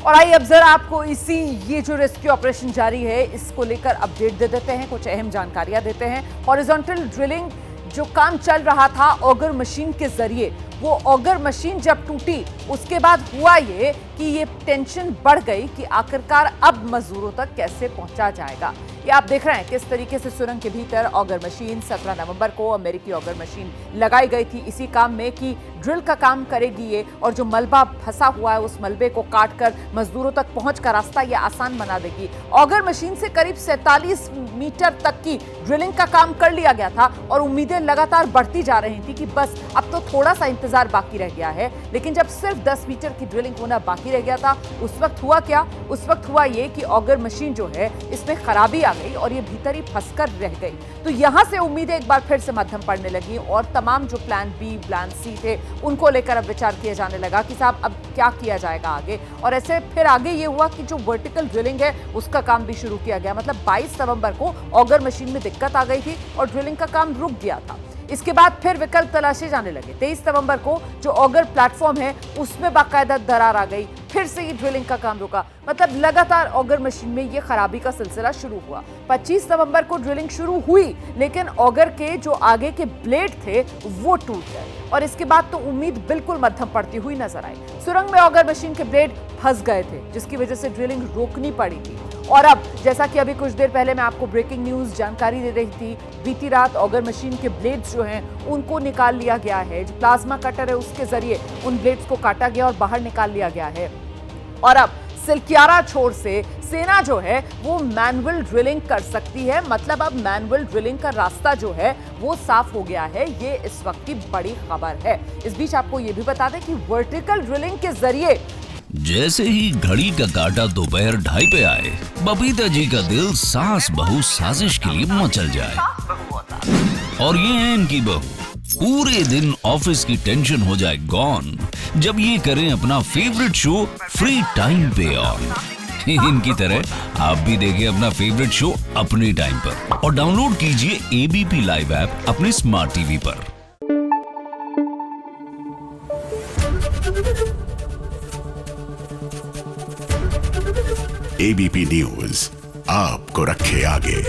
और आइए अब जरा आपको ये जो रेस्क्यू ऑपरेशन जारी है इसको लेकर अपडेट दे देते हैं, कुछ अहम जानकारियां देते हैं। हॉरिजॉन्टल ड्रिलिंग जो काम चल रहा था ऑगर मशीन के जरिए, वो ऑगर मशीन जब टूटी उसके बाद हुआ ये कि ये टेंशन बढ़ गई कि आखिरकार अब मजदूरों तक कैसे पहुंचा जाएगा। ये आप देख रहे हैं किस तरीके से सुरंग के भीतर ऑगर मशीन 17 नवंबर को अमेरिकी ऑगर मशीन लगाई गई थी इसी काम में कि ड्रिल का काम करेगी ये, और जो मलबा फंसा हुआ है उस मलबे को काटकर मजदूरों तक पहुंच का रास्ता ये आसान बना देगी। ऑगर मशीन से करीब 47 मीटर तक की ड्रिलिंग का काम कर लिया गया था और उम्मीदें लगातार बढ़ती जा रही थी कि बस अब तो थोड़ा सा इंतजार बाकी रह गया है। लेकिन जब सिर्फ 10 मीटर की ड्रिलिंग होना बाकी रह गया था उस वक्त हुआ क्या? उस वक्त हुआ ये कि ऑगर मशीन जो है इसमें खराबी आ गई और ये भीतर ही फंसकर रह गई। तो यहां से उम्मीदें एक बार फिर से मध्यम पड़ने लगी और तमाम जो प्लान बी प्लान सी थे उनको लेकर अब विचार किया जाने लगा कि साहब अब क्या किया जाएगा आगे। और ऐसे फिर आगे ये हुआ कि जो वर्टिकल ड्रिलिंग है उसका काम भी शुरू किया गया। मतलब 22 नवंबर को ऑगर मशीन में दिक्कत आ गई थी और ड्रिलिंग का काम रुक गया था। इसके बाद फिर विकल्प तलाशे जाने लगे। 23 नवंबर को जो ऑगर प्लेटफॉर्म है उसमें बाकायदा दरार आ गई, फिर से ये ड्रिलिंग का काम रुका। मतलब लगातार ऑगर मशीन में ये खराबी का सिलसिला शुरू हुआ। 25 नवंबर को ड्रिलिंग शुरू हुई लेकिन ऑगर के जो आगे के ब्लेड थे वो टूट गए और इसके बाद तो उम्मीद बिल्कुल मध्यम पड़ती हुई नजर आई। सुरंग में ऑगर मशीन के ब्लेड फंस गए थे जिसकी वजह से ड्रिलिंग रोकनी पड़ी थी। और अब जैसा कि अभी कुछ देर पहले मैं आपको ब्रेकिंग न्यूज जानकारी दे रही थी, बीती रात ऑगर मशीन के ब्लेड्स जो हैं उनको निकाल लिया गया है। जो प्लाज्मा कटर है उसके जरिए उन ब्लेड्स को काटा गया और बाहर निकाल लिया गया है। और अब सिलक्यारा छोर से सेना जो है वो मैनुअल ड्रिलिंग कर सकती है। मतलब अब मैनुअल ड्रिलिंग का रास्ता जो है वो साफ हो गया है। ये इस वक्त की बड़ी खबर है। इस बीच आपको ये भी बता दें कि वर्टिकल ड्रिलिंग के जरिए जैसे ही घड़ी का काटा दोपहर 2:30 पे आए, बबीता जी का दिल सास बहू साजिश के लिए मचल जाए। और ये है इनकी बहू, पूरे दिन ऑफिस की टेंशन हो जाए गॉन जब ये करें अपना फेवरेट शो फ्री टाइम पे ऑन। इनकी तरह आप भी देखिए अपना फेवरेट शो अपने टाइम पर और डाउनलोड कीजिए एबीपी लाइव ऐप अपने स्मार्ट टीवी पर। एबीपी न्यूज आपको रखे आगे।